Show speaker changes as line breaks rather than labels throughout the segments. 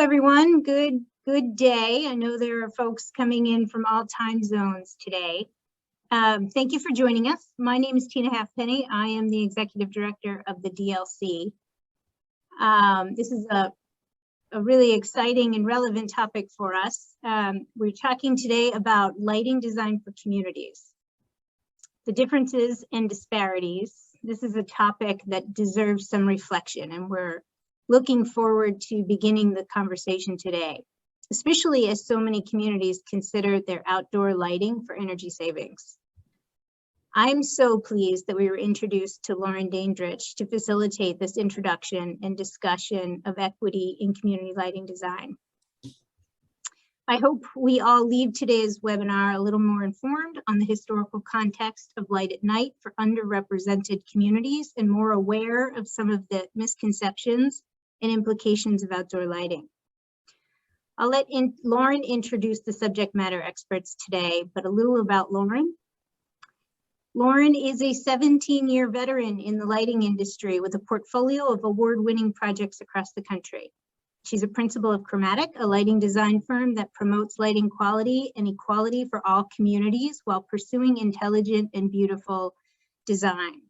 everyone. Good day. I know there are folks coming in from all time zones today. Thank you for joining us. My name is Tina Halfpenny. I am the Executive Director of the DLC. This is a really exciting and relevant topic for us. We're talking today about lighting design for communities. The differences and disparities. This is a topic that deserves some reflection, and we're looking forward to beginning the conversation today, especially as so many communities consider their outdoor lighting for energy savings. I'm so pleased that we were introduced to Lauren Dandridge to facilitate this introduction and discussion of equity in community lighting design. I hope we all leave today's webinar a little more informed on the historical context of light at night for underrepresented communities and more aware of some of the misconceptions and implications of outdoor lighting. I'll let Lauren introduce the subject matter experts today, but a little about Lauren. Lauren is a 17-year veteran in the lighting industry with a portfolio of award-winning projects across the country. She's a principal of Chromatic, a lighting design firm that promotes lighting quality and equality for all communities while pursuing intelligent and beautiful design.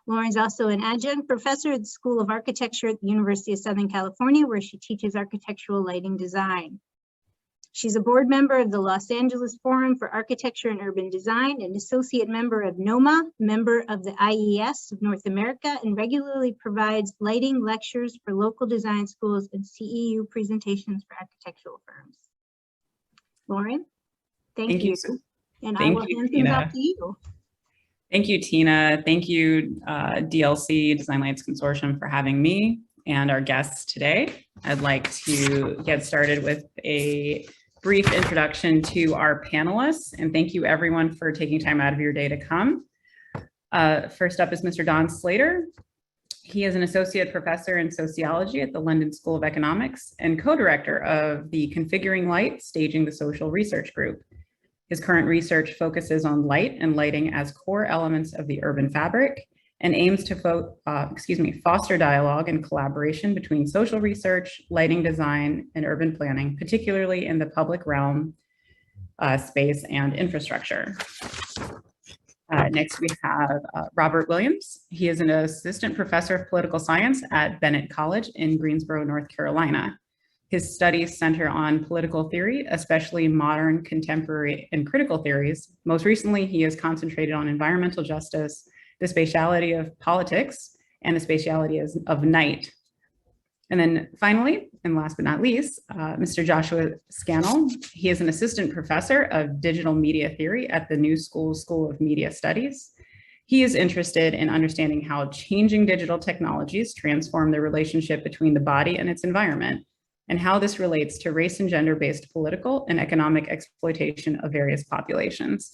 Lauren's also an adjunct professor at the School of Architecture at the University of Southern California, where she teaches architectural lighting design. She's a board member of the Los Angeles Forum for Architecture and Urban Design, an associate member of NOMA, member of the IES of North America, and regularly provides lighting lectures for local design schools and CEU presentations for architectural firms. Lauren, thank you. And I will hand things off to you.
Thank you, Tina. Thank you, DLC, DesignLights Consortium, for having me and our guests today. I'd like to get started with a brief introduction to our panelists, and thank you everyone for taking time out of your day to come. First up is Mr. Don Slater. He is an associate professor in sociology at the London School of Economics and co-director of the Configuring Light, Staging the Social Research Group. His current research focuses on light and lighting as core elements of the urban fabric and aims to foster dialogue and collaboration between social research, lighting design, and urban planning, particularly in the public realm, space, and infrastructure. Next, we have Robert Williams. He is an assistant professor of political science at Bennett College in Greensboro, North Carolina. His studies center on political theory, especially modern, contemporary, and critical theories. Most recently, he has concentrated on environmental justice, the spatiality of politics, and the spatiality of night. And then finally, and last but not least, Mr. Joshua Scannell. He is an assistant professor of digital media theory at the New School of Media Studies. He is interested in understanding how changing digital technologies transform the relationship between the body and its environment, and how this relates to race and gender-based political and economic exploitation of various populations.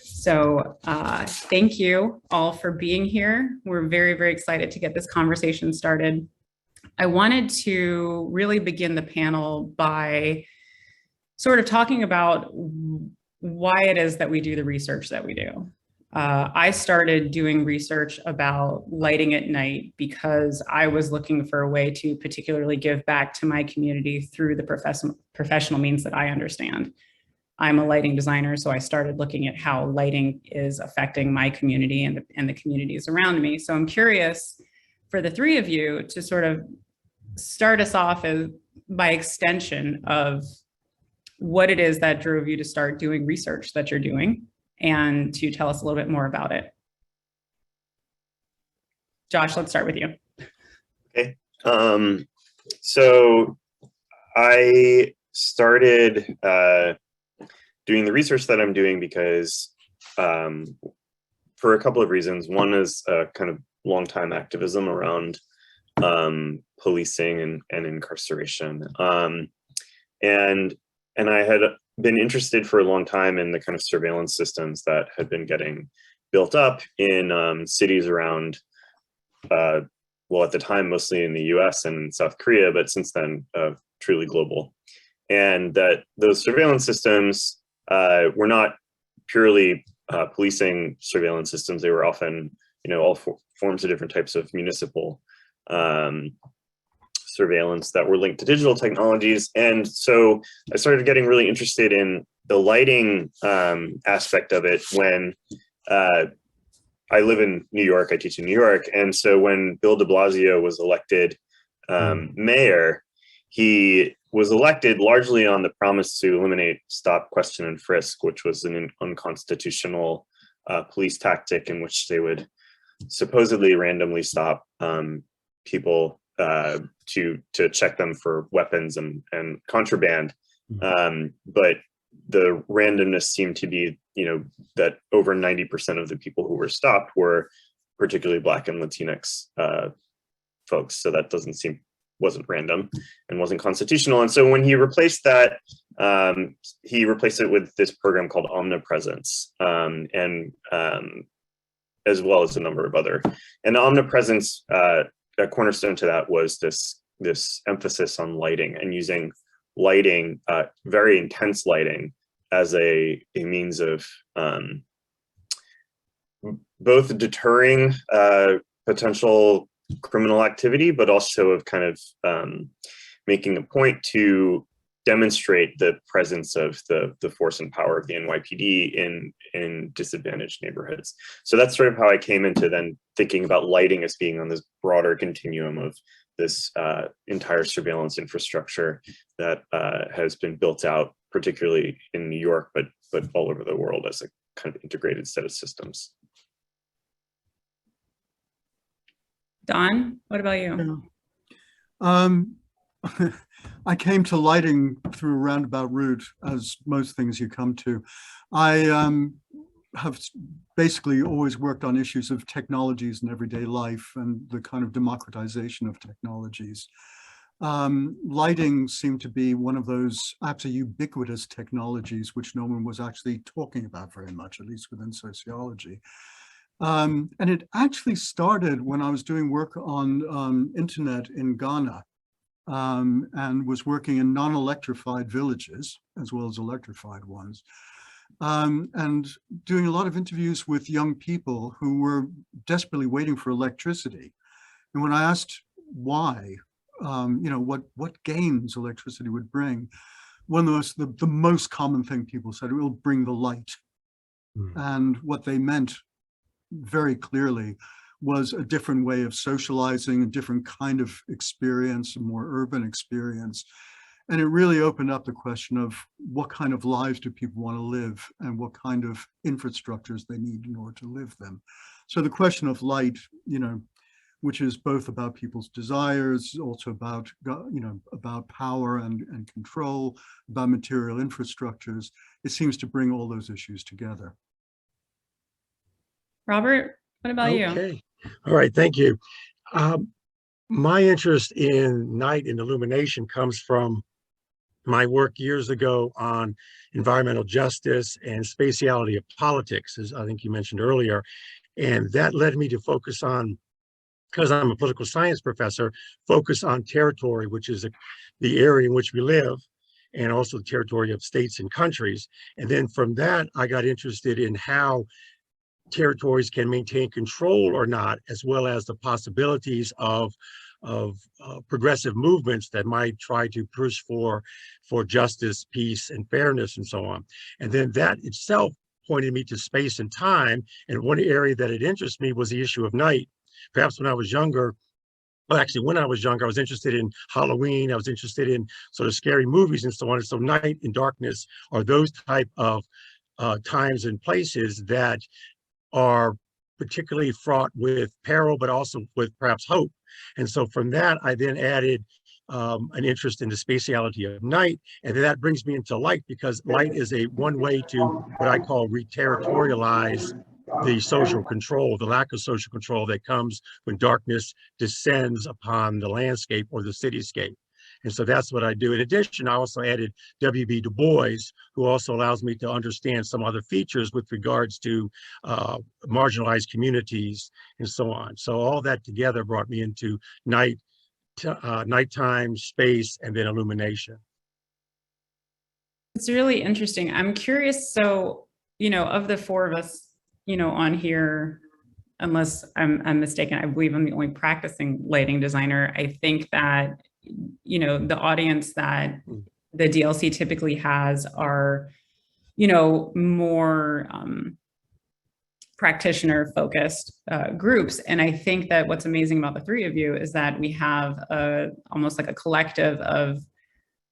So thank you all for being here. We're very, very excited to get this conversation started. I wanted to really begin the panel by sort of talking about why it is that we do the research that we do. I started doing research about lighting at night because I was looking for a way to particularly give back to my community through the professional means that I understand. I'm a lighting designer, so I started looking at how lighting is affecting my community and the communities around me. So I'm curious for the three of you to sort of start us off by extension of what it is that drove you to start doing research that you're doing, and to tell us a little bit more about it. Josh, let's start with you.
Okay. So I started doing the research that I'm doing because for a couple of reasons. One is kind of long-time activism around policing and incarceration. And I had been interested for a long time in the kind of surveillance systems that had been getting built up in cities around, well, at the time, mostly in the US and South Korea, but since then, truly global. And that those surveillance systems were not purely policing surveillance systems. They were often, all forms of different types of municipal surveillance that were linked to digital technologies. And so I started getting really interested in the lighting aspect of it when I live in New York, I teach in New York. And so when Bill de Blasio was elected mayor, he was elected largely on the promise to eliminate stop, question, and frisk, which was an unconstitutional police tactic in which they would supposedly randomly stop people to check them for weapons and contraband. But the randomness seemed to be, that over 90% of the people who were stopped were particularly Black and Latinx folks. So that wasn't random and wasn't constitutional. And so when he replaced that, he replaced it with this program called Omnipresence, and as well as a number of other. And Omnipresence, a cornerstone to that was this emphasis on lighting and using lighting, very intense lighting, as a means of both deterring potential criminal activity, but also of kind of making a point to demonstrate the presence of the force and power of the NYPD in disadvantaged neighborhoods. So that's sort of how I came into then thinking about lighting as being on this broader continuum of this entire surveillance infrastructure that has been built out, particularly in New York, but all over the world as a kind of integrated set of systems.
Don, what about you?
I came to lighting through a roundabout route, as most things you come to. I have basically always worked on issues of technologies in everyday life and the kind of democratization of technologies. Lighting seemed to be one of those absolutely ubiquitous technologies which no one was actually talking about very much, at least within sociology. And it actually started when I was doing work on internet in Ghana, and was working in non-electrified villages as well as electrified ones, and doing a lot of interviews with young people who were desperately waiting for electricity. And when I asked why, what gains electricity would bring, one of the most common thing people said, it will bring the light. And what they meant very clearly was a different way of socializing, a different kind of experience, a more urban experience. And it really opened up the question of what kind of lives do people want to live and what kind of infrastructures they need in order to live them. So the question of light, which is both about people's desires, also about, about power and control, about material infrastructures, it seems to bring all those issues together.
Robert, what about you?
Okay. All right. Thank you. My interest in night and illumination comes from my work years ago on environmental justice and spatiality of politics, as I think you mentioned earlier. And that led me to focus on, because I'm a political science professor, focus on territory, which is the area in which we live, and also the territory of states and countries. And then from that, I got interested in how territories can maintain control or not, as well as the possibilities of progressive movements that might try to push for justice, peace, and fairness, and so on. And then that itself pointed me to space and time. And one area that it interested me was the issue of night. Perhaps when I was younger, well, actually, when I was younger, I was interested in Halloween. I was interested in sort of scary movies and so on. And so night and darkness are those type of times and places that are particularly fraught with peril, but also with perhaps hope. And so from that, I then added an interest in the spatiality of night. And then that brings me into light, because light is one way to what I call re-territorialize the social control, the lack of social control that comes when darkness descends upon the landscape or the cityscape. And so that's what I do. In addition, I also added W.B. Du Bois, who also allows me to understand some other features with regards to marginalized communities and so on. So all that together brought me into nighttime, space, and then illumination.
It's really interesting. I'm curious. So, of the four of us, on here, unless I'm mistaken, I believe I'm the only practicing lighting designer. I think that, you know, the audience that the DLC typically has are, you know, more practitioner focused groups. And I think that what's amazing about the three of you is that we have almost like a collective of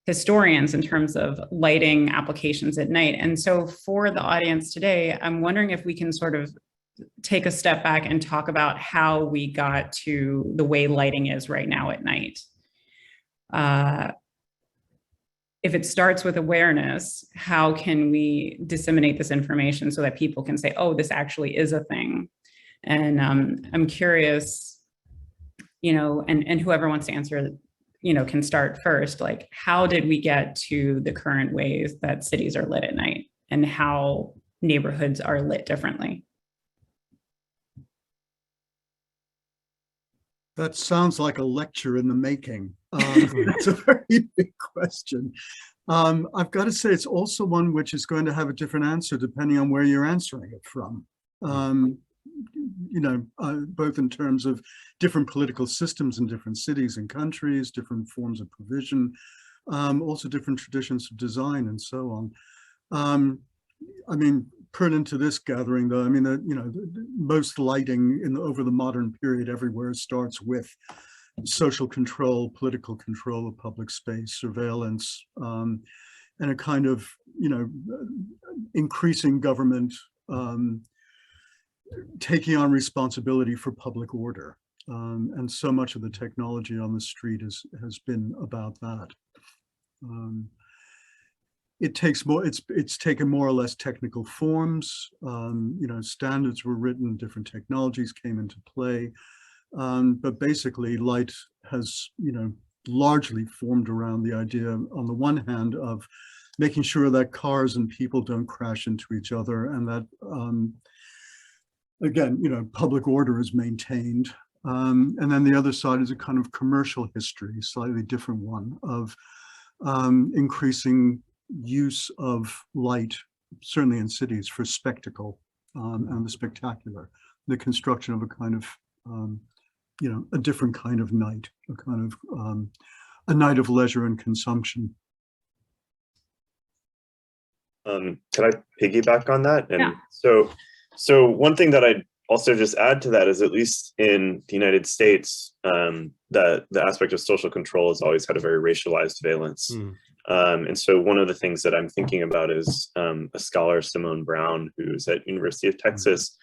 historians in terms of lighting applications at night. And so for the audience today, I'm wondering if we can sort of take a step back and talk about how we got to the way lighting is right now at night. If it starts with awareness, how can we disseminate this information so that people can say, oh, this actually is a thing? And I'm curious, you know, and whoever wants to answer, you know, can start first, like, how did we get to the current ways that cities are lit at night and how neighborhoods are lit differently?
That sounds like a lecture in the making. It's a very big question. I've got to say, it's also one which is going to have a different answer depending on where you're answering it from. You know, both in terms of different political systems in different cities and countries, different forms of provision, also different traditions of design and so on. I mean, pertinent to this gathering, though, I mean, you know, most lighting over the modern period everywhere starts with social control, political control of public space, surveillance, and a kind of, you know, increasing government taking on responsibility for public order. And so much of the technology on the street has been about that. It takes more, it's taken more or less technical forms. You know, standards were written, different technologies came into play. But basically light has, you know, largely formed around the idea, on the one hand, of making sure that cars and people don't crash into each other, and that, again, you know, public order is maintained. And then the other side is a kind of commercial history, slightly different one, of increasing use of light, certainly in cities, for spectacle and the spectacular, the construction of a kind of, you know, a different kind of night, a kind of a night of leisure and consumption.
Can I piggyback on that? And
yeah.
So one thing that I'd also just add to that is, at least in the United States, the aspect of social control has always had a very racialized valence. And so one of the things that I'm thinking about is a scholar, Simone Brown, who's at University of Texas,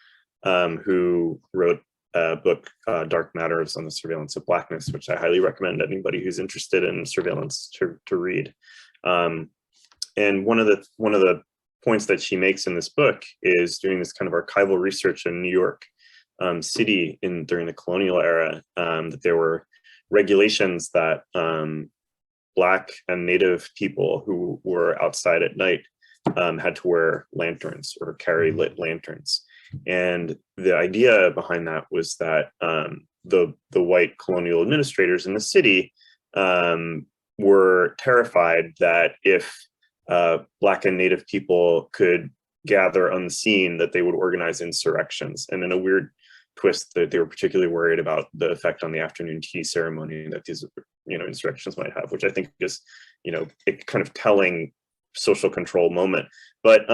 who wrote a book, Dark Matters, on the Surveillance of Blackness, which I highly recommend anybody who's interested in surveillance to read. And one of the points that she makes in this book is doing this kind of archival research in New York City during the colonial era, that there were regulations that Black and Native people who were outside at night had to wear lanterns or carry lit lanterns. And the idea behind that was that the white colonial administrators in the city were terrified that if Black and Native people could gather unseen, that they would organize insurrections. And in a weird twist, that they were particularly worried about the effect on the afternoon tea ceremony that these, you know, insurrections might have, which I think is, you know, a kind of telling social control moment. But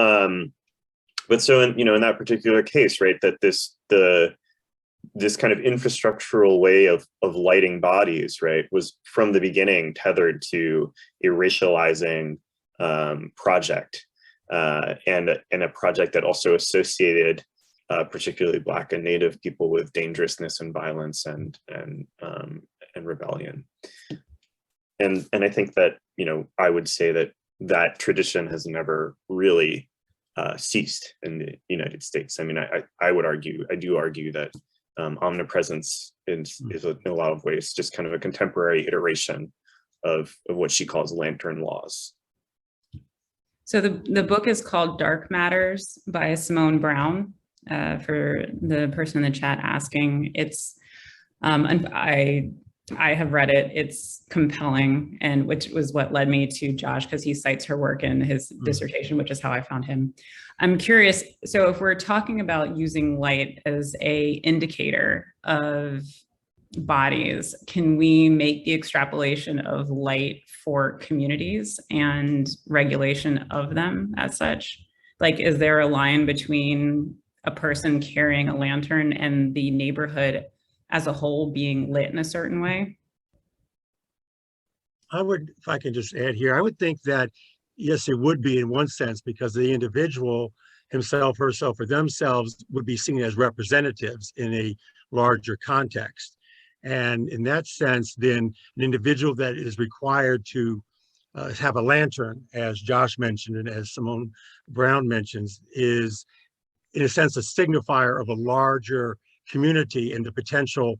so in, you know, in that particular case, right, that this kind of infrastructural way of lighting bodies, right, was from the beginning tethered to a racializing project, and a project that also associated particularly Black and Native people with dangerousness and violence and rebellion. And I think that, you know, I would say that tradition has never really ceased in the United States. I mean, I do argue that omnipresence is in a lot of ways just kind of a contemporary iteration of what she calls lantern laws.
So the book is called Dark Matters by Simone Brown, for the person in the chat asking. It's, and I have read it, it's compelling, and which was what led me to Josh, because he cites her work in his dissertation, which is how I found him. I'm curious, so if we're talking about using light as a indicator of bodies, can we make the extrapolation of light for communities and regulation of them as such? Like, is there a line between a person carrying a lantern and the neighborhood as a whole being lit in a certain way?
I would, if I can just add here, I would think that, yes, it would be in one sense, because the individual himself, herself, or themselves would be seen as representatives in a larger context. And in that sense, then an individual that is required to have a lantern, as Josh mentioned and as Simone Brown mentions, is in a sense a signifier of a larger community and the potential,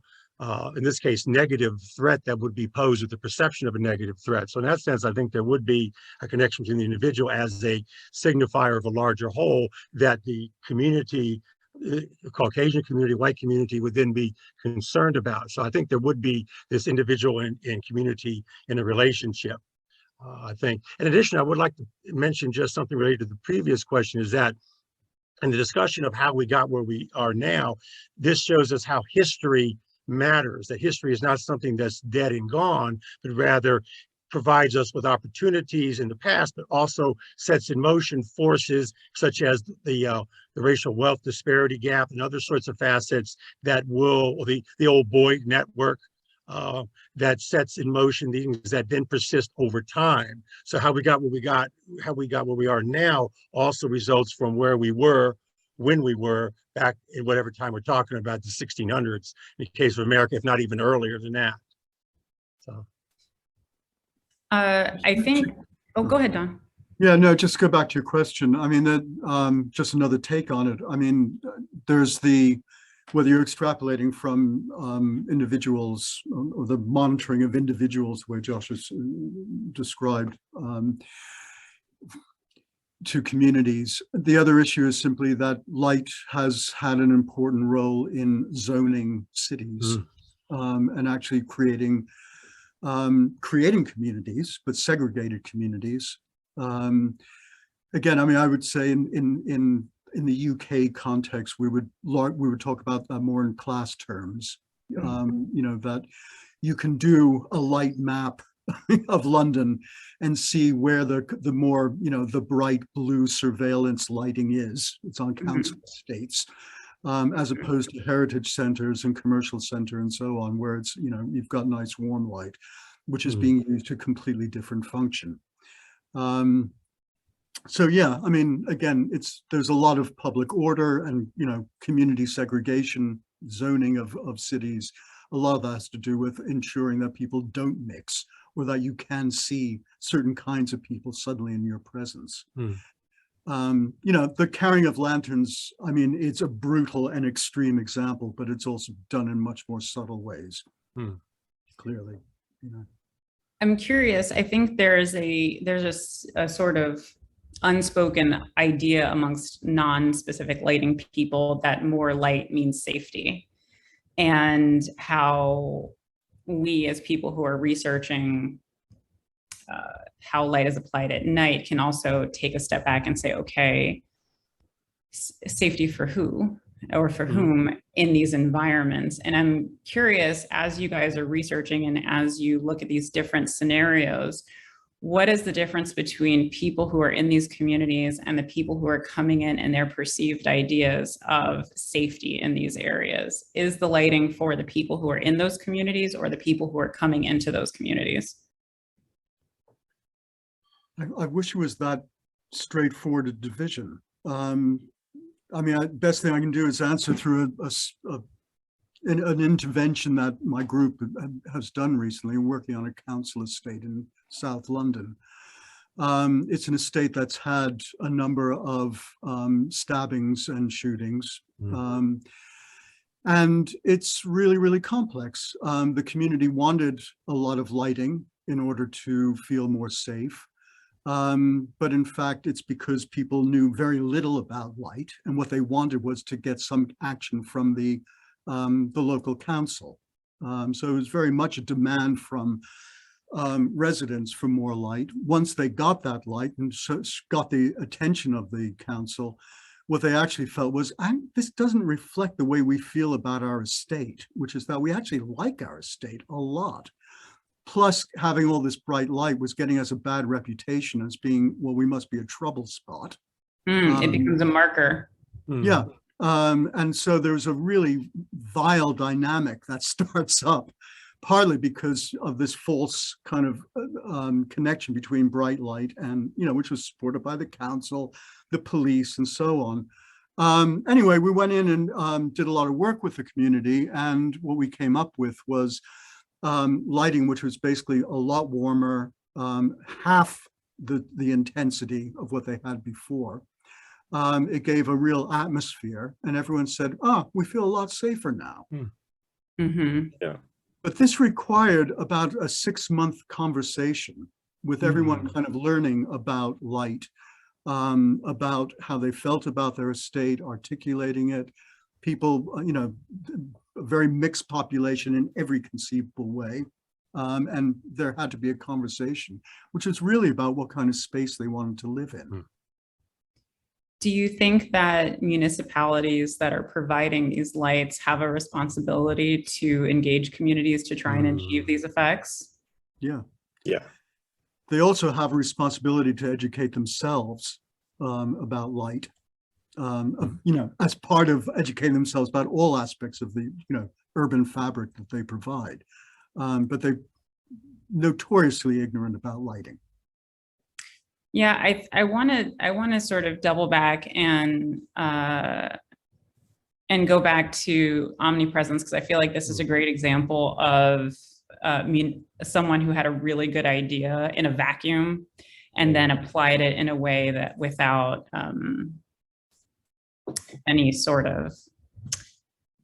in this case, negative threat that would be posed with the perception of a negative threat. So in that sense, I think there would be a connection between the individual as a signifier of a larger whole that the community, the Caucasian community, white community would then be concerned about. So I think there would be this individual and community in a relationship. I think. In addition, I would like to mention just something related to the previous question, is that in the discussion of how we got where we are now, this shows us how history matters, that history is not something that's dead and gone, but rather provides us with opportunities in the past, but also sets in motion forces such as the racial wealth disparity gap and other sorts of facets that will, or the old boy network, that sets in motion things that then persist over time. So how we got where we got, how we got where we are now also results from where we were when we were back in whatever time we're talking about, the 1600s, in the case of America, if not even earlier than that. So.
I think, oh, go ahead, Don.
Yeah, no, just go back to your question. I mean, that just another take on it. I mean, there's the, whether you're extrapolating from individuals or the monitoring of individuals, where Josh has described, to communities. The other issue is simply that light has had an important role in zoning cities and actually creating communities, but segregated communities. Again, I mean, I would say in the UK context, we would talk about that more in class terms. You know, that you can do a light map of London and see where the more, you know, the bright blue surveillance lighting is. It's on council estates, as opposed to heritage centers and commercial center and so on, where it's, you know, you've got nice warm light, which is being used to completely different function. So yeah, I mean, again, there's a lot of public order and, you know, community segregation, zoning of cities. A lot of that has to do with ensuring that people don't mix, or that you can see certain kinds of people suddenly in your presence. You know, the carrying of lanterns, I mean, it's a brutal and extreme example, but it's also done in much more subtle ways, clearly, you know.
I'm curious, I think there's a sort of unspoken idea amongst non-specific lighting people that more light means safety, and how we as people who are researching how light is applied at night can also take a step back and say, okay, safety for who or for whom in these environments? And I'm curious, as you guys are researching and as you look at these different scenarios, what is the difference between people who are in these communities and the people who are coming in and their perceived ideas of safety in these areas? Is the lighting for the people who are in those communities or the people who are coming into those communities?
I wish it was that straightforward a division. I mean, best thing I can do is answer through an intervention that my group has done recently, working on a council estate in South London. It's an estate that's had a number of stabbings and shootings. And it's really, really complex. The community wanted a lot of lighting in order to feel more safe. But in fact, it's because people knew very little about light, and what they wanted was to get some action from the local council. So it was very much a demand from residents for more light. Once they got that light and got the attention of the council, what they actually felt was, this doesn't reflect the way we feel about our estate, which is that we actually like our estate a lot. Plus, having all this bright light was getting us a bad reputation as being, well, we must be a trouble spot.
It becomes a marker.
Yeah. And so there's a really vile dynamic that starts up, partly because of this false kind of connection between bright light and, which was supported by the council, the police, and so on. Anyway, we went in and did a lot of work with the community. And what we came up with was lighting, which was basically a lot warmer, half the intensity of what they had before. It gave a real atmosphere, and everyone said, oh, we feel a lot safer now.
Yeah.
But this required about a 6-month conversation with everyone kind of learning about light, about how they felt about their estate, articulating it. People, a very mixed population in every conceivable way. And there had to be a conversation, which was really about what kind of space they wanted to live in.
Do you think that municipalities that are providing these lights have a responsibility to engage communities to try and achieve these effects?
Yeah.
Yeah.
They also have a responsibility to educate themselves about light, as part of educating themselves about all aspects of the, urban fabric that they provide. But they're notoriously ignorant about lighting.
Yeah, I want to sort of double back and go back to omnipresence, because I feel like this is a great example of someone who had a really good idea in a vacuum and then applied it in a way that without any sort of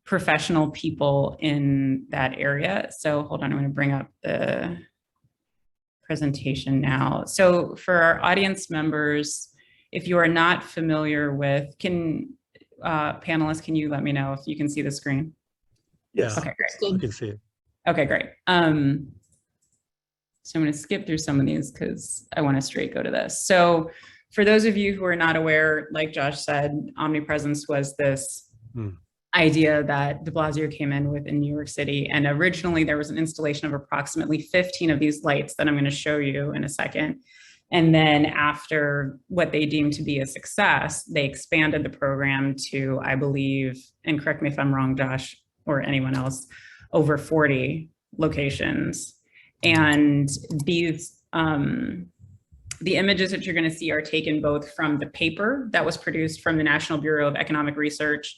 professional people in that area. So hold on, I'm going to bring up the presentation now. So for our audience members, if you are not familiar with, panelists, can you let me know if you can see the screen?
Yes.
Okay, great.
I can see it.
Okay, great. So I'm going to skip through some of these because I want to straight go to this. So for those of you who are not aware, like Josh said, omnipresence was this idea that de Blasio came in with in New York City. And originally there was an installation of approximately 15 of these lights that I'm going to show you in a second. And then after what they deemed to be a success, they expanded the program to, I believe, and correct me if I'm wrong, Josh, or anyone else, over 40 locations. And these, the images that you're going to see are taken both from the paper that was produced from the National Bureau of Economic Research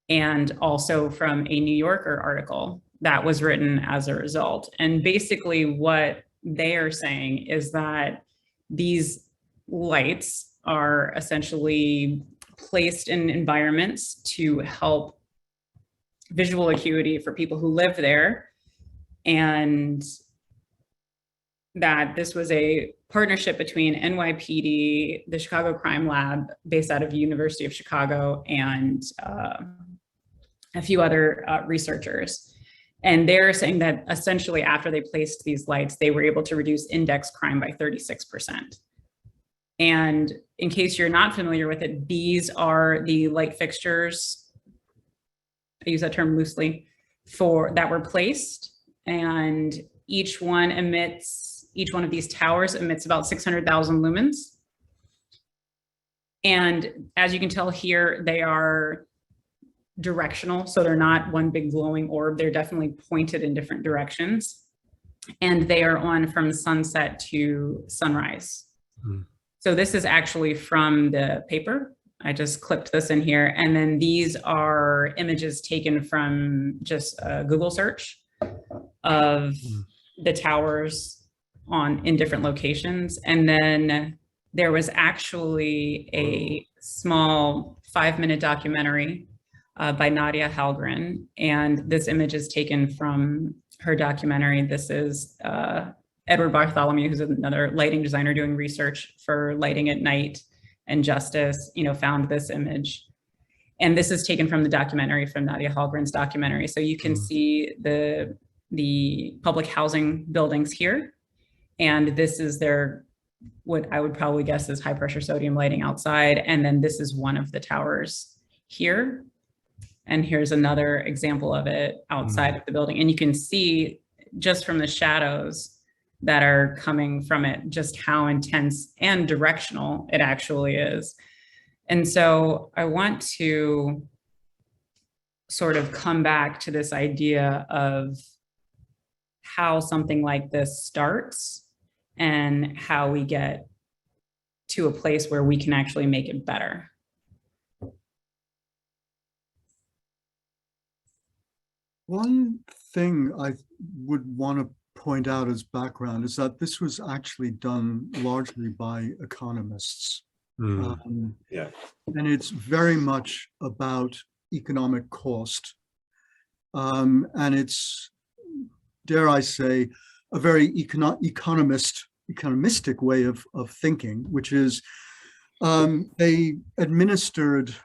and also from a New Yorker article that was written as a result. And basically what they are saying is that these lights are essentially placed in environments to help visual acuity for people who live there, and that this was a partnership between NYPD, the Chicago Crime Lab based out of the University of Chicago, and a few other researchers. And they're saying that essentially after they placed these lights, they were able to reduce index crime by 36%. And in case you're not familiar with it, these are the light fixtures, I use that term loosely, that were placed, and each one of these towers emits about 600,000 lumens. And as you can tell here, they are directional. So they're not one big glowing orb. They're definitely pointed in different directions. And they are on from sunset to sunrise. So this is actually from the paper. I just clipped this in here. And then these are images taken from just a Google search of the towers in different locations. And then there was actually a small 5-minute documentary by Nadia Halgren. And this image is taken from her documentary. This is Edward Bartholomew, who's another lighting designer doing research for lighting at night and justice, found this image. And this is taken from the documentary, from Nadia Halgren's documentary. So you can see the public housing buildings here. And this is their what I would probably guess is high pressure sodium lighting outside. And then this is one of the towers here. And here's another example of it outside of the building. And you can see just from the shadows that are coming from it, just how intense and directional it actually is. And so I want to sort of come back to this idea of how something like this starts and how we get to a place where we can actually make it better.
One thing I would want to point out as background is that this was actually done largely by economists.
Yeah.
And it's very much about economic cost. And it's, dare I say, a very economistic way of thinking, which is they administered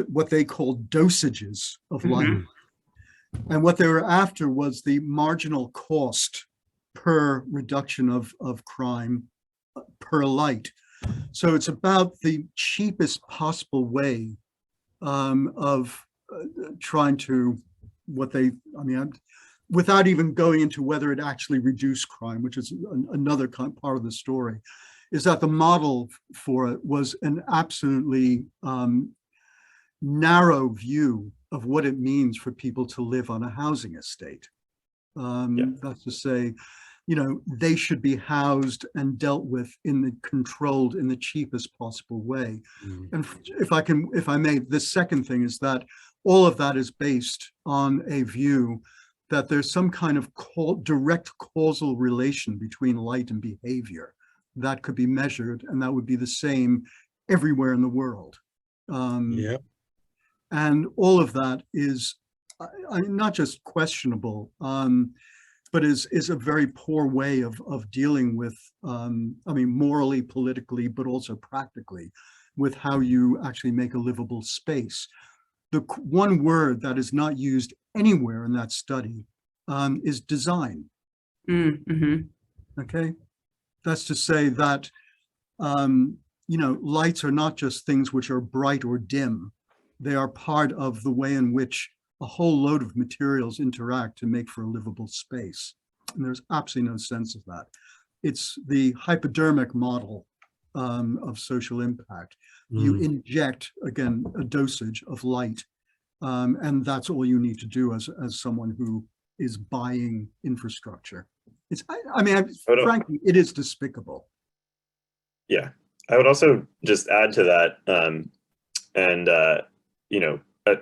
what they called dosages of light. And what they were after was the marginal cost per reduction of crime per light. So it's about the cheapest possible way of trying to without even going into whether it actually reduced crime, which is another part of the story, is that the model for it was an absolutely narrow view of what it means for people to live on a housing estate. That's to say, they should be housed and dealt with controlled in the cheapest possible way. And if I may, the second thing is that all of that is based on a view that there's some kind of direct causal relation between light and behavior that could be measured, and that would be the same everywhere in the world. And all of that is not just questionable, but is a very poor way of dealing with, morally, politically, but also practically, with how you actually make a livable space. The one word that is not used anywhere in that study is design. Okay, that's to say that lights are not just things which are bright or dim. They are part of the way in which a whole load of materials interact to make for a livable space. And there's absolutely no sense of that. It's the hypodermic model of social impact. You inject, again, a dosage of light, and that's all you need to do as someone who is buying infrastructure. Frankly, it is despicable.
Yeah, I would also just add to that,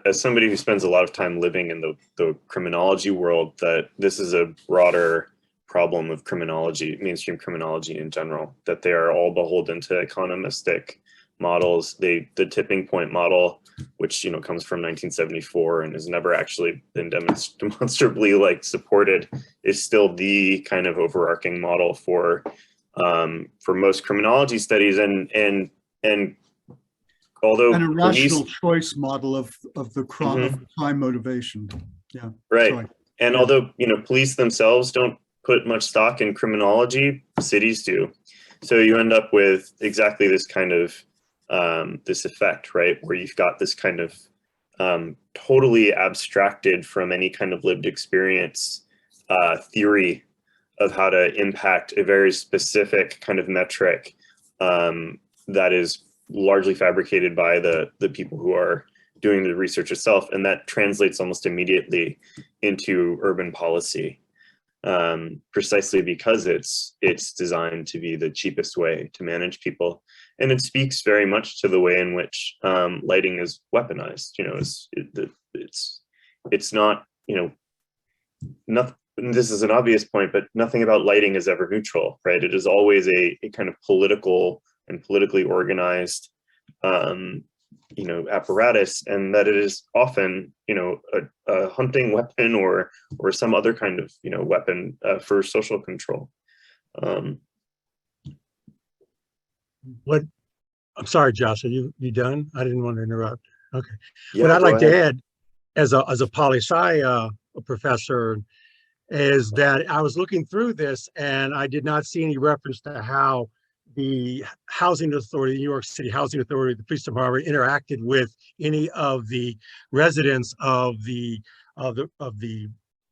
as somebody who spends a lot of time living in the criminology world, that this is a broader problem of criminology, mainstream criminology in general, that they are all beholden to economistic models. The tipping point model, which comes from 1974 and has never actually been demonstrably supported, is still the kind of overarching model for most criminology studies, and although
and a rational choice model of the crime motivation. Yeah,
right.
Sorry.
And although police themselves don't put much stock in criminology, cities do. So you end up with exactly this kind of this effect, right, where you've got this kind of totally abstracted from any kind of lived experience theory of how to impact a very specific kind of metric that is largely fabricated by the people who are doing the research itself, and that translates almost immediately into urban policy, precisely because it's designed to be the cheapest way to manage people. And it speaks very much to the way in which lighting is weaponized. It's not, nothing. This is an obvious point, but nothing about lighting is ever neutral, right? It is always a kind of political and politically organized, apparatus, and that it is often, a hunting weapon or some other kind of, weapon for social control.
I'm sorry, Josh, are you done? I didn't want to interrupt. Okay.
Yeah,
what I'd like
to
add as a poli-sci professor is that I was looking through this and I did not see any reference to how the housing authority, New York City Housing Authority, the police department interacted with any of the residents of the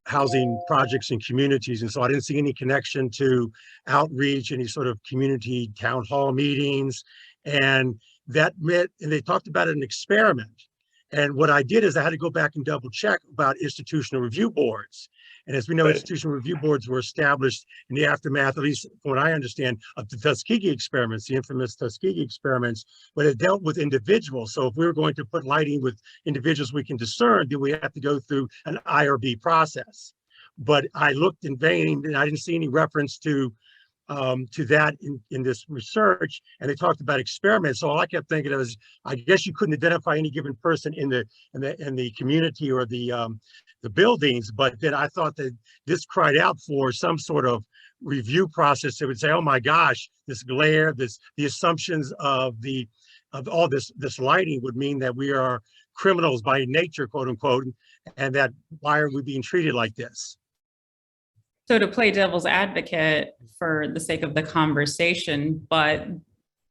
housing projects and communities. And so I didn't see any connection to outreach, any sort of community town hall meetings. And that meant, and they talked about an experiment. And what I did is I had to go back and double check about institutional review boards. And as we know,
Right.
institutional review boards were established in the aftermath, at least from what I understand, of the Tuskegee experiments, the infamous Tuskegee experiments, but it dealt with individuals. So if we were going to put lighting with individuals we can discern, then we have to go through an IRB process. But I looked in vain and I didn't see any reference to that in this research, and they talked about experiments. So all I kept thinking of is, I guess you couldn't identify any given person in the community or the buildings, but then I thought that this cried out for some sort of review process that would say, oh my gosh, this glare, the assumptions of all this lighting would mean that we are criminals by nature, quote unquote, and that why are we being treated like this?
So to play devil's advocate for the sake of the conversation, but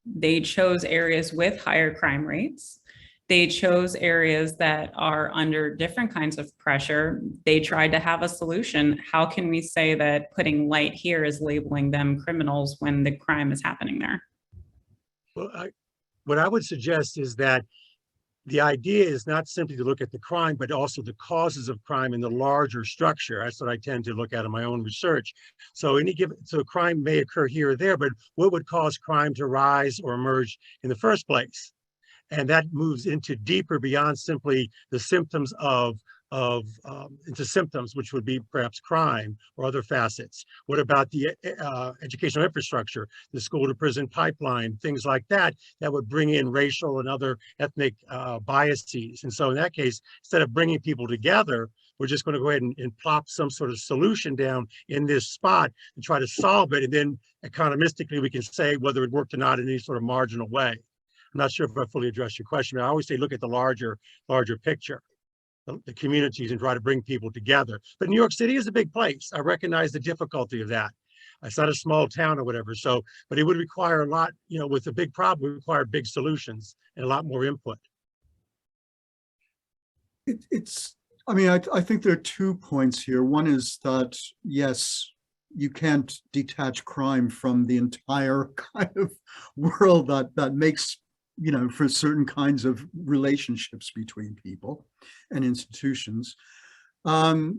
they chose areas with higher crime rates. They chose areas that are under different kinds of pressure. They tried to have a solution. How can we say that putting light here is labeling them criminals when the crime is happening there?
Well, what I would suggest is that the idea is not simply to look at the crime, but also the causes of crime in the larger structure. That's what I tend to look at in my own research. So crime may occur here or there, but what would cause crime to rise or emerge in the first place? And that moves into deeper beyond simply the symptoms into symptoms, which would be perhaps crime or other facets. What about the educational infrastructure, the school to prison pipeline, things like that, that would bring in racial and other ethnic biases. And so in that case, instead of bringing people together, we're just going to go ahead and plop some sort of solution down in this spot and try to solve it. And then economistically, we can say whether it worked or not in any sort of marginal way. I'm not sure if I fully addressed your question, but I always say look at the larger picture, the communities, and try to bring people together. But New York City is a big place. I recognize the difficulty of that. It's not a small town or whatever. So, but it would require a lot, with a big problem, it would require big solutions and a lot more input.
I think there are 2 points here. One is that, yes, you can't detach crime from the entire kind of world that makes, for certain kinds of relationships between people and institutions. But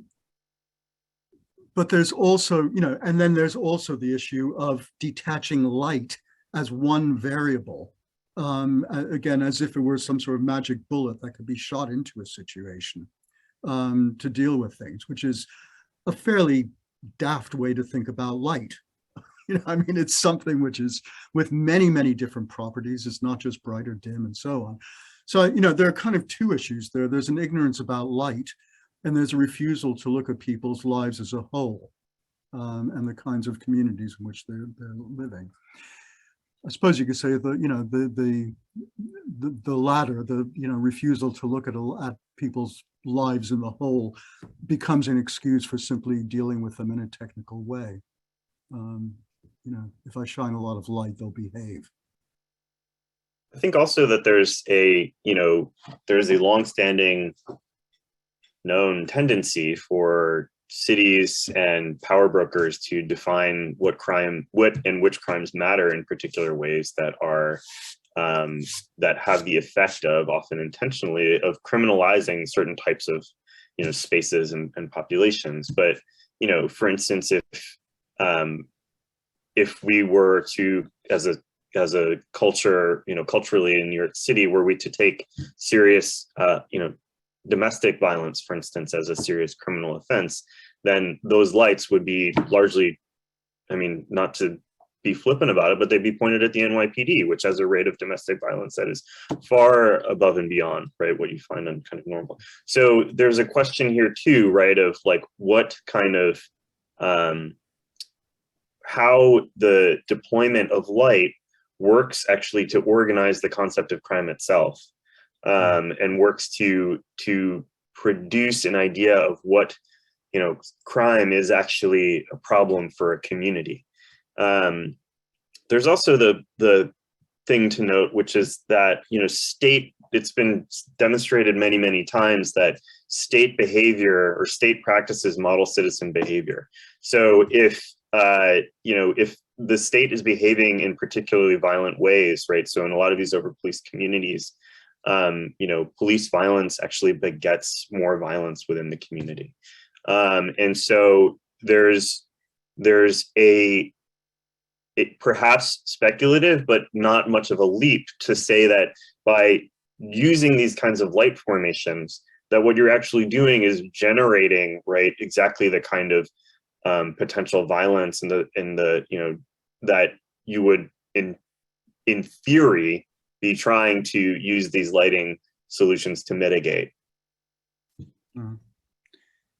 there's also, and then there's also the issue of detaching light as one variable. Again, as if it were some sort of magic bullet that could be shot into a situation to deal with things, which is a fairly daft way to think about light. It's something which is with many, many different properties. It's not just bright or dim and so on. So, there are kind of 2 issues there. There's an ignorance about light, and there's a refusal to look at people's lives as a whole and the kinds of communities in which they're living. I suppose you could say that, the latter, refusal to look at people's lives in the whole becomes an excuse for simply dealing with them in a technical way. If I shine a lot of light, they'll behave.
I think also that there's a longstanding known tendency for cities and power brokers to define what and which crimes matter in particular ways that are that have the effect of, often intentionally, of criminalizing certain types of spaces and populations. But for instance, if we were to, as a culture, culturally in New York City, were we to take serious, domestic violence, for instance, as a serious criminal offense, then those lights would be largely, not to be flippant about it, but they'd be pointed at the NYPD, which has a rate of domestic violence that is far above and beyond, right, what you find on kind of normal. So there's a question here too, right, of like what kind of, how the deployment of light works actually to organize the concept of crime itself, and works to produce an idea of what, crime is actually a problem for a community. there's also the thing to note, which is that, it's been demonstrated many, many times that state behavior or state practices model citizen behavior. So if the state is behaving in particularly violent ways, right? So in a lot of these over-policed communities, police violence actually begets more violence within the community. And so there's perhaps speculative, but not much of a leap to say that by using these kinds of light formations, that what you're actually doing is generating, right, exactly the kind of potential violence and that you would in theory be trying to use these lighting solutions to mitigate.
Can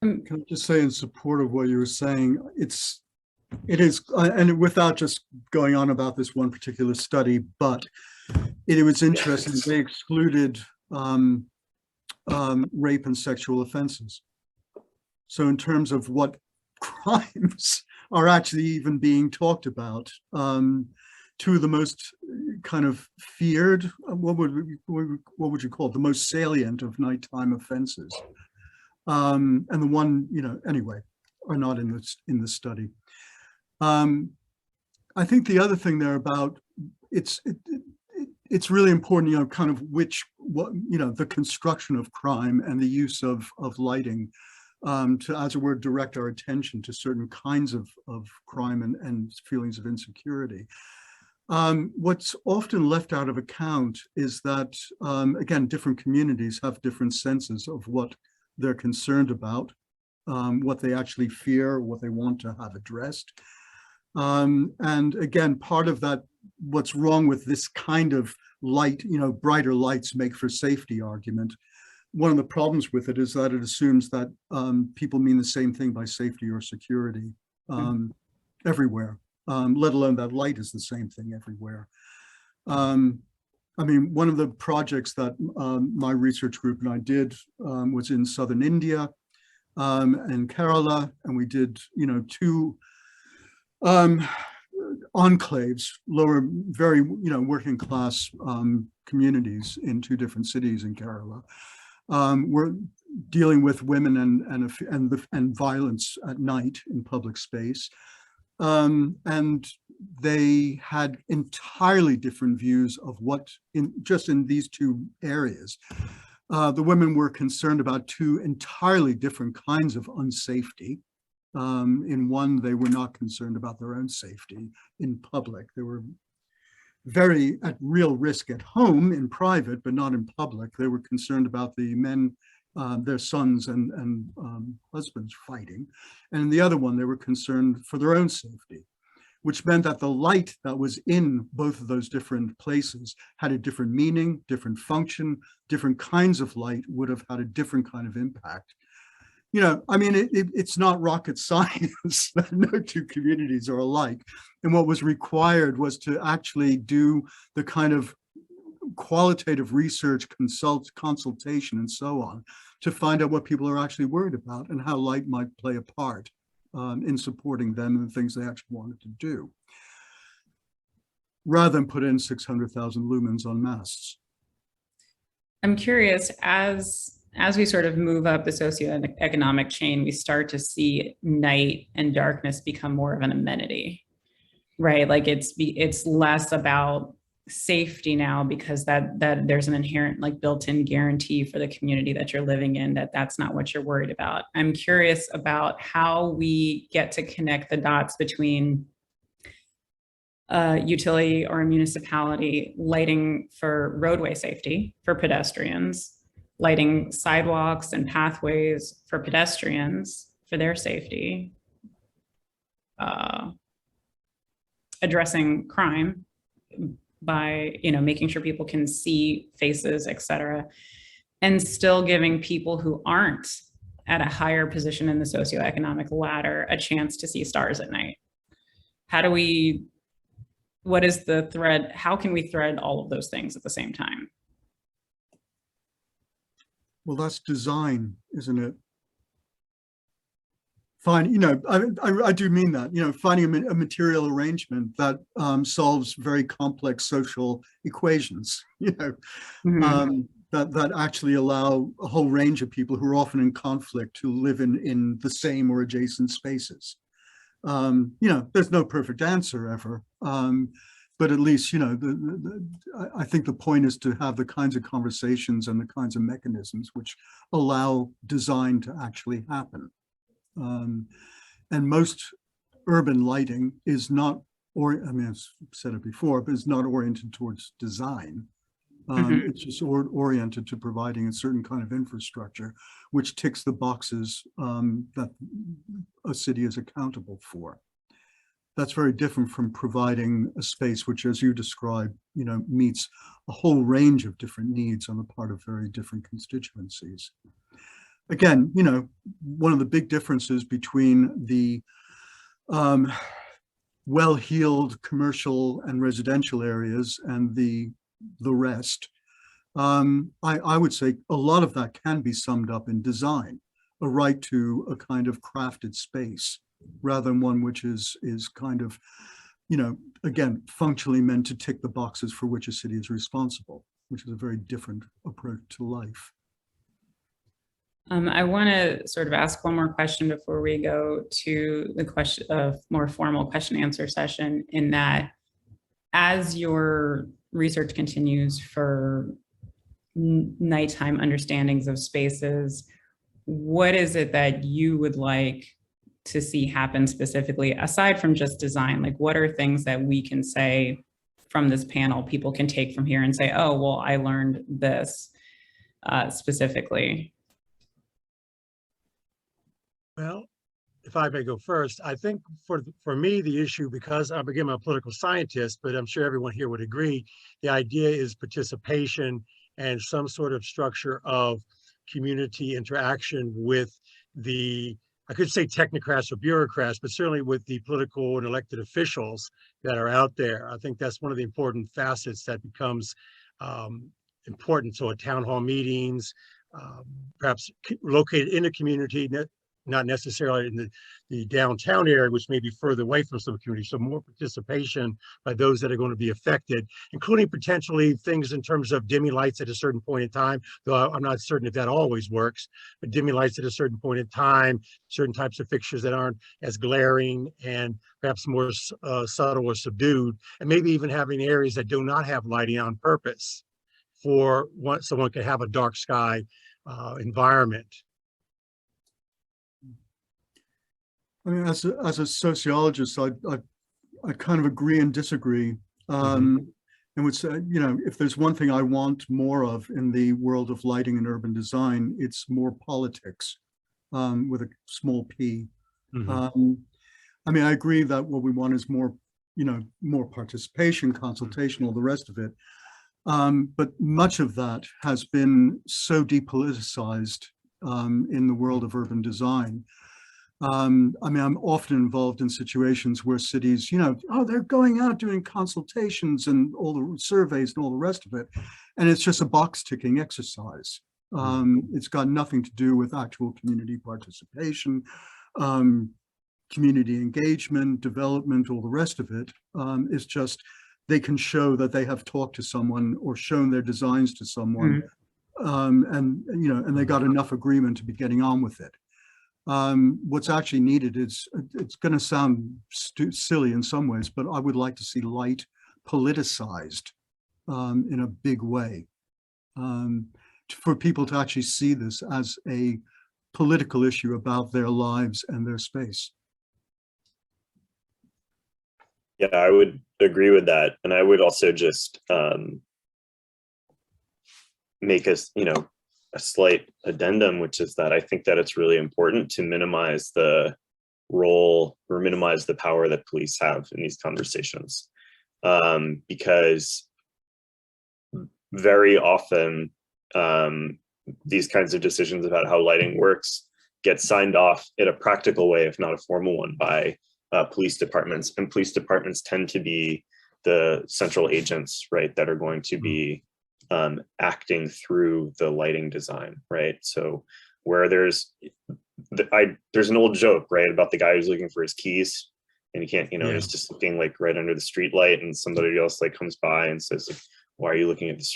I just say in support of what you were saying, it is, and without just going on about this one particular study, but it was interesting, they excluded rape and sexual offenses. So in terms of what crimes are actually even being talked about, two of the most kind of feared, what would you call it, the most salient of nighttime offenses, and the one, anyway, are not in the study. I think the other thing there about it's really important, kind of the construction of crime and the use of lighting to, as it were, direct our attention to certain kinds of crime and feelings of insecurity. What's often left out of account is that, again, different communities have different senses of what they're concerned about, what they actually fear, what they want to have addressed. And again, part of that, what's wrong with this kind of light, brighter lights make for safety argument. One of the problems with it is that it assumes that people mean the same thing by safety or security everywhere, let alone that light is the same thing everywhere. I mean, one of the projects that my research group and I did was in southern India and Kerala, and we did, two enclaves, lower, very, working class communities in two different cities in Kerala. We're dealing with women and violence at night in public space. And they had entirely different views of what, just in these two areas. The women were concerned about two entirely different kinds of unsafety. In one, they were not concerned about their own safety in public. They were very at real risk at home in private, but not in public. They were concerned about the men, their sons and husbands fighting. And in the other one, they were concerned for their own safety, which meant that the light that was in both of those different places had a different meaning, different function, different kinds of light would have had a different kind of impact. I mean, it's not rocket science that no two communities are alike. And what was required was to actually do the kind of qualitative research, consultation, and so on, to find out what people are actually worried about and how light might play a part in supporting them and the things they actually wanted to do, rather than put in 600,000 lumens on masts.
I'm curious, as we sort of move up the socioeconomic chain, we start to see night and darkness become more of an amenity, right? Like it's less about safety now, because that there's an inherent, like, built-in guarantee for the community that you're living in, that's not what you're worried about. I'm curious about how we get to connect the dots between utility or a municipality lighting for roadway safety for pedestrians, lighting sidewalks and pathways for pedestrians for their safety, addressing crime by, making sure people can see faces, et cetera, and still giving people who aren't at a higher position in the socioeconomic ladder a chance to see stars at night. What is the thread? How can we thread all of those things at the same time?
Well, that's design, isn't it? Find, I do mean that, finding a material arrangement that solves very complex social equations,
Mhm.
that actually allow a whole range of people who are often in conflict to live in the same or adjacent spaces. There's no perfect answer ever, but at least, I think the point is to have the kinds of conversations and the kinds of mechanisms which allow design to actually happen. And most urban lighting is not, I've said it before, but it's not oriented towards design.
Mhm.
It's just oriented to providing a certain kind of infrastructure, which ticks the boxes that a city is accountable for. That's very different from providing a space which, as you described, meets a whole range of different needs on the part of very different constituencies. Again, one of the big differences between the well-heeled commercial and residential areas and the rest, I would say a lot of that can be summed up in design, a right to a kind of crafted space, rather than one which is kind of, again, functionally meant to tick the boxes for which a city is responsible, which is a very different approach to life.
I want to sort of ask one more question before we go to the question of more formal question answer session, in that as your research continues for nighttime understandings of spaces, what is it that you would like to see happen specifically, aside from just design? Like, what are things that we can say from this panel, people can take from here and say, oh, well, I learned this specifically?
Well, if I may go first, I think for me, the issue, because I'm a political scientist, but I'm sure everyone here would agree, the idea is participation and some sort of structure of community interaction with I could say technocrats or bureaucrats, but certainly with the political and elected officials that are out there. I think that's one of the important facets that becomes important. So at town hall meetings, perhaps located in a community, not necessarily in the downtown area, which may be further away from some communities. So more participation by those that are going to be affected, including potentially things in terms of dimming lights at a certain point in time, though I'm not certain if that always works, but dimming lights at a certain point in time, certain types of fixtures that aren't as glaring and perhaps more subtle or subdued, and maybe even having areas that do not have lighting on purpose for someone can have a dark sky environment.
I mean, as a sociologist, I kind of agree and disagree. And would say, if there's one thing I want more of in the world of lighting and urban design, it's more politics, with a small p. I mean, I agree that what we want is more, more participation, consultation, all the rest of it. But much of that has been so depoliticized in the world of urban design. I mean, I'm often involved in situations where cities, they're going out doing consultations and all the surveys and all the rest of it. And it's just a box ticking exercise. It's got nothing to do with actual community participation, community engagement, development, all the rest of it. It's just, they can show that they have talked to someone or shown their designs to someone. And they got enough agreement to be getting on with it. What's actually needed is, it's going to sound silly in some ways, but I would like to see light politicized in a big way, for people to actually see this as a political issue about their lives and their space.
Yeah, I would agree with that. And I would also just make us, a slight addendum, which is that I think that it's really important to minimize the role or minimize the power that police have in these conversations, because very often these kinds of decisions about how lighting works get signed off in a practical way, if not a formal one, by police departments, and police departments tend to be the central agents, right, that are going to be acting through the lighting design, right? So where there's there's an old joke, right, about the guy who's looking for his keys and he can't, and he's just looking like right under the street light, and somebody else like comes by and says, like, why are you looking at this,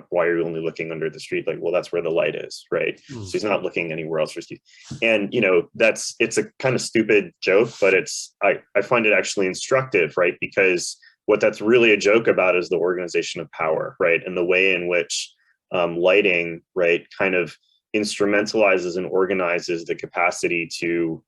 why are you only looking under the street? Like, well, that's where the light is, right? So he's not looking anywhere else for his keys. And, it's a kind of stupid joke, but I find it actually instructive, right? Because what that's really a joke about is the organization of power, right? And the way in which lighting, right, kind of instrumentalizes and organizes the capacity to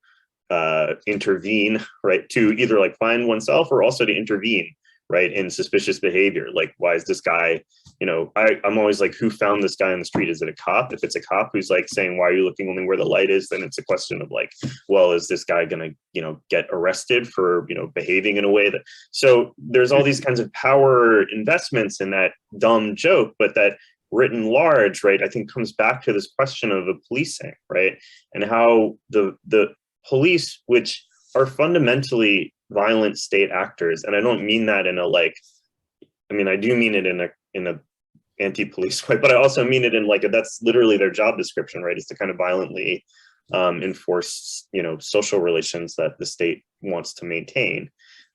intervene, right, to either like find oneself or also to intervene, right, in suspicious behavior. Like, why is this guy, I'm always like, who found this guy on the street? Is it a cop? If it's a cop who's like saying, why are you looking only where the light is, then it's a question of like, well, is this guy gonna, get arrested for, behaving in a way that, so there's all these kinds of power investments in that dumb joke, but that written large, right, I think comes back to this question of the policing, right, and how the police, which are fundamentally violent state actors, and I don't mean that in a like, I do mean it in a anti-police way, but I also mean it in like that's literally their job description, right, is to kind of violently enforce social relations that the state wants to maintain.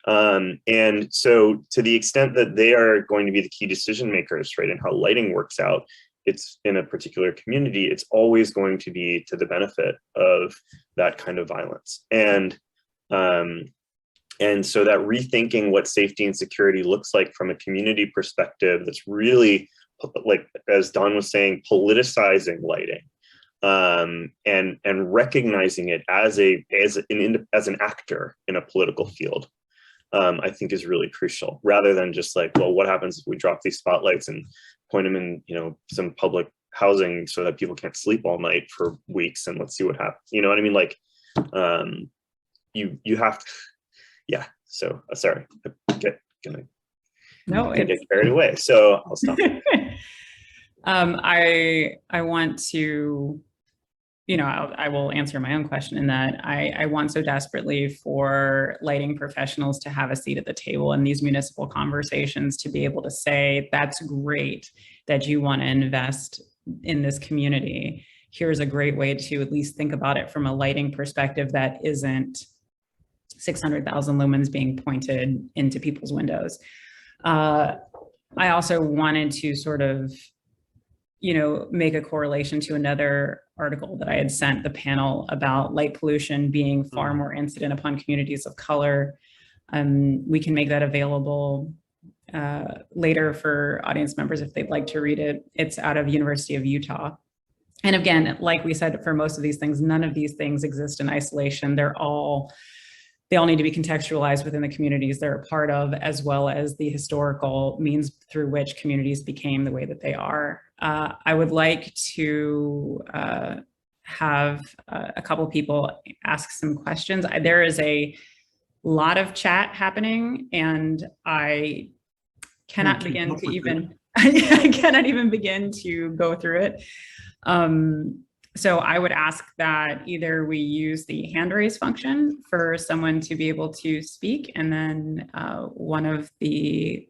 And so to the extent that they are going to be the key decision makers, right, and how lighting works out, it's in a particular community, it's always going to be to the benefit of that kind of violence. And so that rethinking what safety and security looks like from a community perspective, that's really, like, as Don was saying, politicizing lighting, and recognizing it as an actor in a political field, I think is really crucial, rather than just like, well, what happens if we drop these spotlights and point them in, some public housing so that people can't sleep all night for weeks, and let's see what happens. You know what I mean? Like, you have to, yeah. So sorry, I get carried away. So I'll stop.
I want to, I will answer my own question in that I want so desperately for lighting professionals to have a seat at the table in these municipal conversations, to be able to say, that's great that you want to invest in this community. Here's a great way to at least think about it from a lighting perspective that isn't 600,000 lumens being pointed into people's windows. I also wanted to sort of, make a correlation to another article that I had sent the panel about light pollution being far more incident upon communities of color. We can make that available later for audience members if they'd like to read it. It's out of University of Utah. And again, like we said, for most of these things, none of these things exist in isolation. They all need to be contextualized within the communities they're a part of, as well as the historical means through which communities became the way that they are. I would like to have a couple people ask some questions. There is a lot of chat happening, and I cannot begin to even, I cannot even begin to go through it. So I would ask that either we use the hand raise function for someone to be able to speak, and then one of the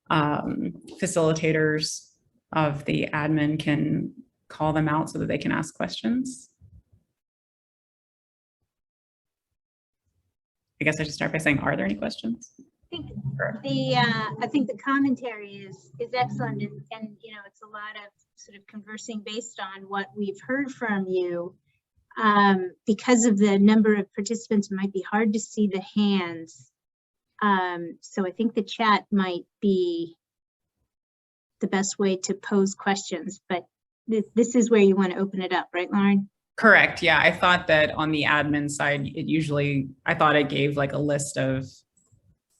facilitators of the admin can call them out so that they can ask questions. I guess I should start by saying, are there any questions?
I think the commentary is excellent, and it's a lot of sort of conversing based on what we've heard from you. Because of the number of participants, it might be hard to see the hands. So I think the chat might be the best way to pose questions, but this is where you want to open it up, right, Lauren?
Correct. Yeah, I thought that on the admin side, I thought it gave like a list of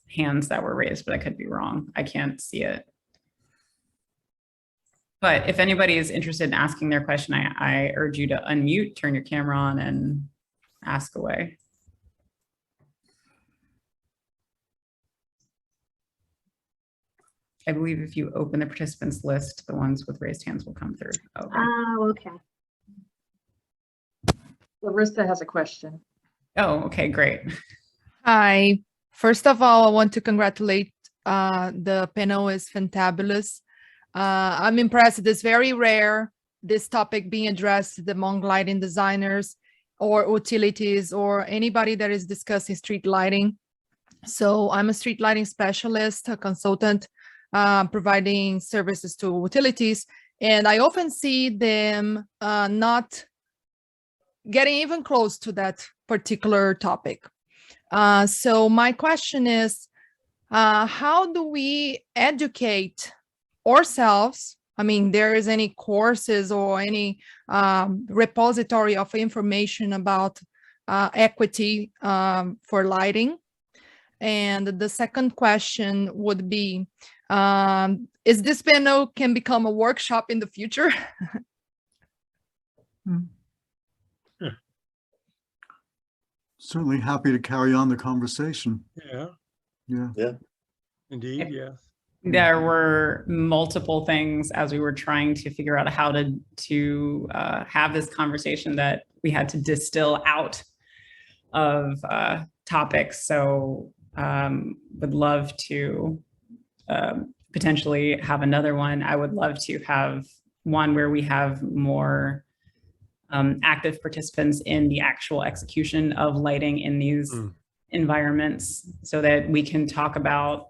hands that were raised, but I could be wrong. I can't see it. But if anybody is interested in asking their question, I urge you to unmute, turn your camera on, and ask away. I believe if you open the participants list, the ones with raised hands will come through. Okay.
Oh, okay.
Larissa has a question.
Oh, okay, great.
Hi. First of all, I want to congratulate the panel is fantabulous. I'm impressed. It's very rare, this topic being addressed among lighting designers. or utilities or anybody that is discussing street lighting. So I'm a street lighting specialist, a consultant, providing services to utilities. And I often see them not getting even close to that particular topic. So my question is, how do we educate ourselves? I mean, there is any courses or any repository of information about equity for lighting? And the second question would be, is this panel can become a workshop in the future?
Certainly happy to carry on the conversation.
Yeah,
Yeah.
indeed, yes.
There were multiple things as we were trying to figure out how to have this conversation that we had to distill out of topics. So would love to potentially have another one. I would love to have one where we have more active participants in the actual execution of lighting in these environments, so that we can talk about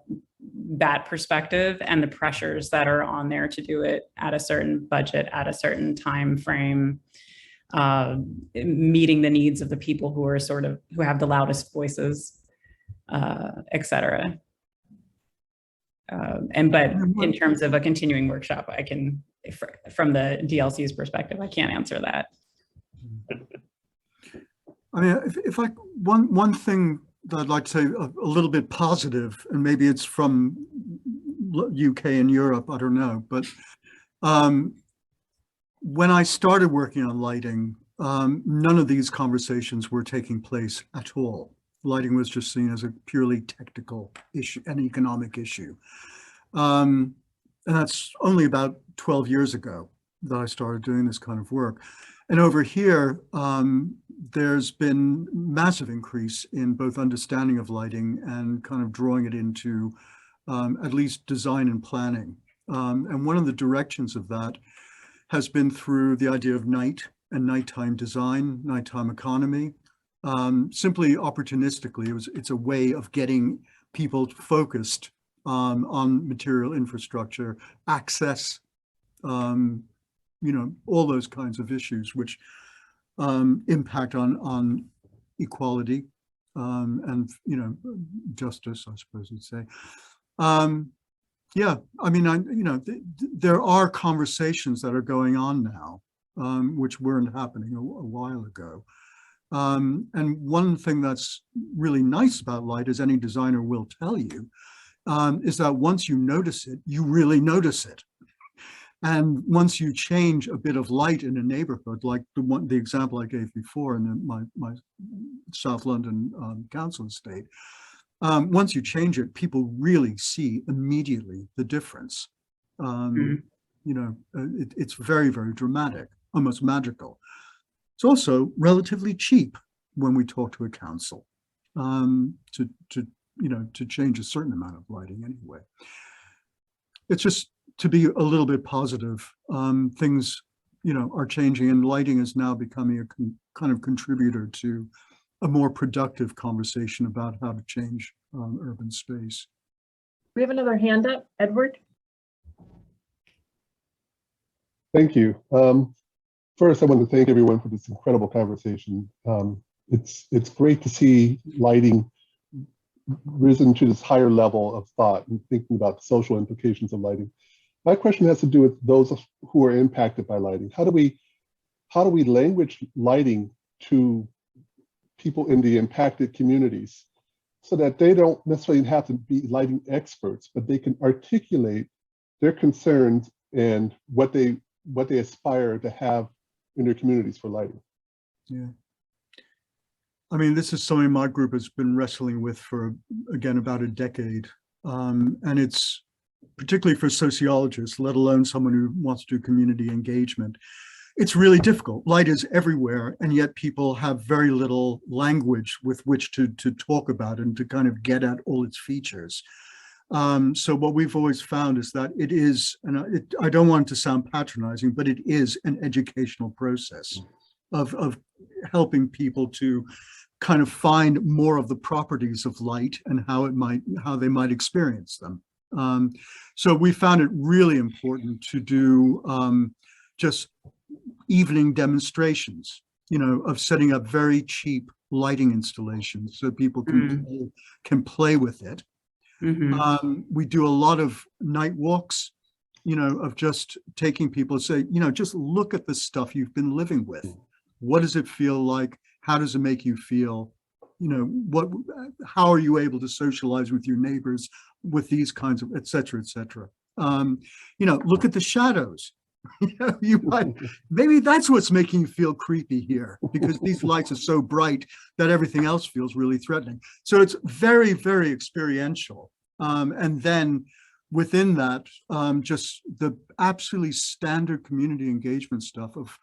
that perspective and the pressures that are on there to do it at a certain budget, at a certain time frame, meeting the needs of the people who are who have the loudest voices, et cetera. But in terms of a continuing workshop, I can, from the DLC's perspective, I can't answer that.
I mean, if I one thing that I'd like to say a little bit positive, and maybe it's from UK and Europe, I don't know, but when I started working on lighting, none of these conversations were taking place at all. Lighting was just seen as a purely technical issue, an economic issue. And that's only about 12 years ago that I started doing this kind of work. And over here, there's been massive increase in both understanding of lighting and kind of drawing it into at least design and planning. And one of the directions of that has been through the idea of night and nighttime design, nighttime economy. Simply opportunistically, it's a way of getting people focused on material infrastructure, access, all those kinds of issues which impact on equality and justice, I suppose you'd say. Yeah, I mean, there are conversations that are going on now, which weren't happening a while ago. And one thing that's really nice about light, as any designer will tell you, is that once you notice it, you really notice it. And once you change a bit of light in a neighborhood, like the example I gave before in my South London council estate, once you change it, people really see immediately the difference. It's very, very dramatic, almost magical. It's also relatively cheap when we talk to a council to change a certain amount of lighting anyway. It's just to be a little bit positive. Things, are changing, and lighting is now becoming a kind of contributor to a more productive conversation about how to change urban space.
We have another hand up, Edward.
Thank you. First, I want to thank everyone for this incredible conversation. It's great to see lighting risen to this higher level of thought and thinking about the social implications of lighting. My question has to do with those who are impacted by lighting. How do we language lighting to people in the impacted communities so that they don't necessarily have to be lighting experts, but they can articulate their concerns and what they aspire to have in their communities for lighting?
Yeah. I mean, this is something my group has been wrestling with for, again, about a decade. And it's particularly for sociologists, let alone someone who wants to do community engagement. It's really difficult. Light is everywhere, and yet people have very little language with which to talk about and to kind of get at all its features. So what we've always found is that it is, and I don't want it to sound patronizing, but it is an educational process. of helping people to kind of find more of the properties of light and how they might experience them. So we found it really important to do just evening demonstrations, of setting up very cheap lighting installations so people can play with it. We do a lot of night walks, of just taking people and say, just look at the stuff you've been living with. What does it feel like? How does it make you feel? How are you able to socialize with your neighbors with these kinds of, et cetera, et cetera. Look at the shadows. Maybe that's what's making you feel creepy here, because these lights are so bright that everything else feels really threatening. So it's very, very experiential. And then within that, just the absolutely standard community engagement stuff of,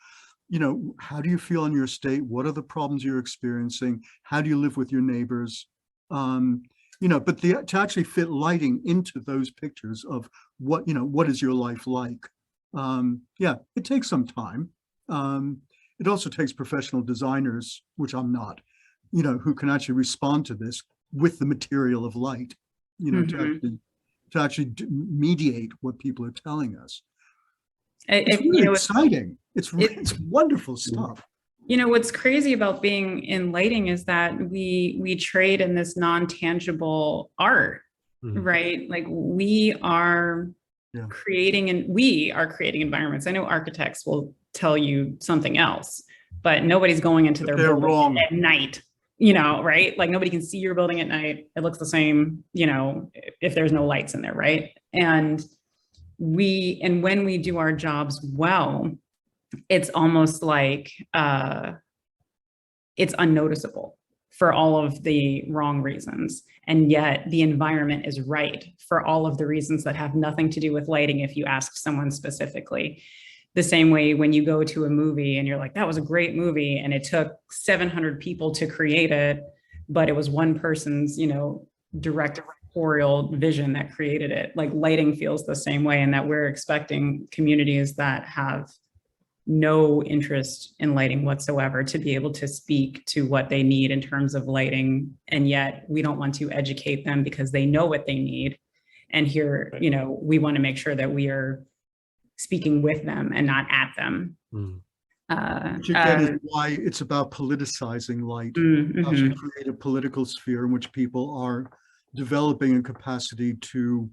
how do you feel in your state? What are the problems you're experiencing? How do you live with your neighbors? But to actually fit lighting into those pictures of what is your life like? It takes some time. It also takes professional designers, which I'm not, who can actually respond to this with the material of light, to actually mediate what people are telling us. It's really exciting. It's wonderful stuff.
What's crazy about being in lighting is that we trade in this non-tangible art, right? Like we are creating environments. I know architects will tell you something else, but nobody's going into their building at night, right? Like nobody can see your building at night. It looks the same, if there's no lights in there, right? And when we do our jobs well, it's almost like it's unnoticeable for all of the wrong reasons. And yet the environment is right for all of the reasons that have nothing to do with lighting if you ask someone specifically. The same way when you go to a movie and you're like, that was a great movie and it took 700 people to create it, but it was one person's, directorial vision that created it. Like lighting feels the same way, and that we're expecting communities that have no interest in lighting whatsoever to be able to speak to what they need in terms of lighting. And yet we don't want to educate them because they know what they need. And here, we want to make sure that we are speaking with them and not at them.
Which again is why it's about politicizing light, to create a political sphere in which people are developing a capacity to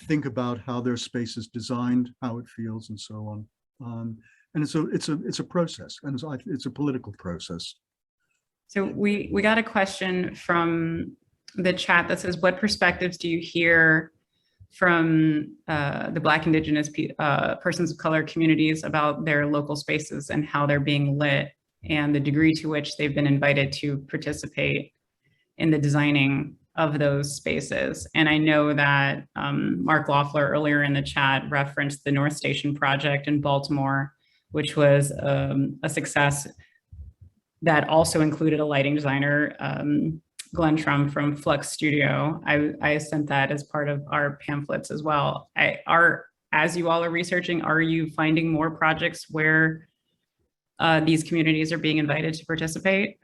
think about how their space is designed, how it feels, and so on. And it's a process, and it's a political process.
So we got a question from the chat that says, what perspectives do you hear from the Black, Indigenous, persons of color communities about their local spaces and how they're being lit, and the degree to which they've been invited to participate in the designing of those spaces? And I know that Mark Loeffler earlier in the chat referenced the North Station project in Baltimore, which was a success that also included a lighting designer, Glenn Trum from Flux Studio. I sent that as part of our pamphlets as well. As you all are researching, are you finding more projects where these communities are being invited to participate?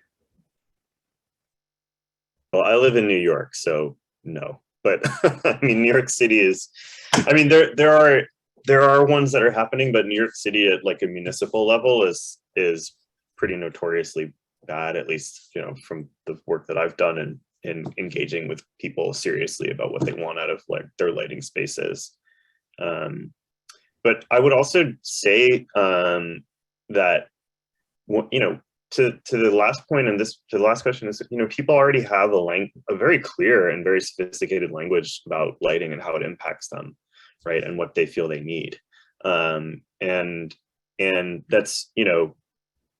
Well, I live in New York, so no. But I mean, New York City is, I mean, there are ones that are happening, but New York City at like a municipal level is pretty notoriously bad, at least, from the work that I've done in engaging with people seriously about what they want out of like their lighting spaces. But I would also say that, to the last point, and to the last question is, people already have a very clear and very sophisticated language about lighting and how it impacts them, right, and what they feel they need, and that's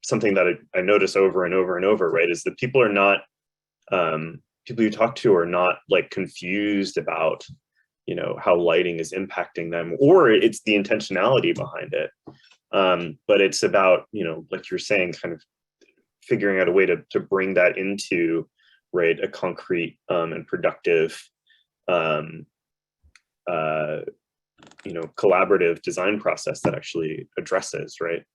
something that I notice over and over and over, right, is that people are not people you talk to are not like confused about how lighting is impacting them, or it's the intentionality behind it, but it's about like you're saying, kind of figuring out a way to bring that into, right, a concrete and productive collaborative design process that actually addresses, right,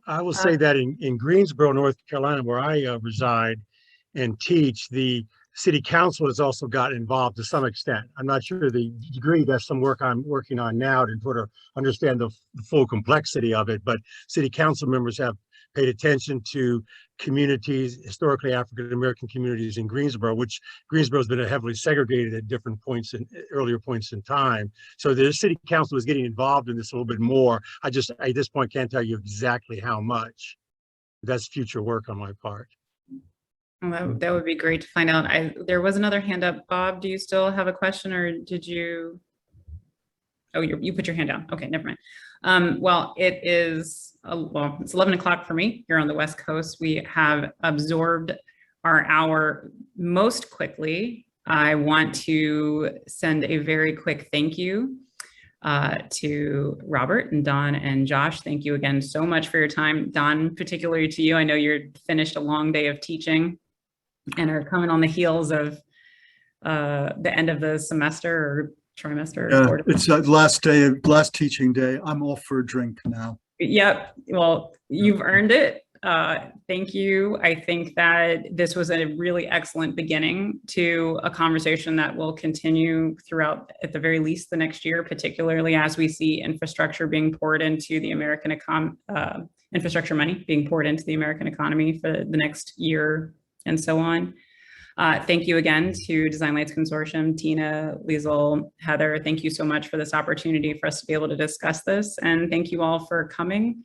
I will say that in Greensboro, North Carolina, where I reside and teach, the city council has also got involved to some extent. I'm not sure the degree. That's some work I'm working on now to sort of understand the full complexity of it. But city council members have paid attention to communities, historically African-American communities in Greensboro, which Greensboro has been heavily segregated at different points in earlier points in time. So the city council is getting involved in this a little bit more. I just, at this point, can't tell you exactly how much. That's future work on my part.
Well, that would be great to find out. There was another hand up. Bob, do you still have a question, or did you? Oh, you put your hand down. Okay, never mind. Well, it is, well, it's 11 o'clock for me here on the West Coast. We have absorbed our hour most quickly. I want to send a very quick thank you to Robert and Don and Josh. Thank you again so much for your time. Don, particularly to you. I know you're finished a long day of teaching and are coming on the heels of the end of the semester or trimester.
Yeah, it's that last teaching day. I'm off for a drink now.
Yep. Well, you've earned it. Thank you. I think that this was a really excellent beginning to a conversation that will continue throughout, at the very least, the next year, particularly as we see infrastructure being poured into the American infrastructure money being poured into the American economy for the next year and so on. Thank you again to DesignLights Consortium, Tina, Liesl, Heather. Thank you so much for this opportunity for us to be able to discuss this. And thank you all for coming.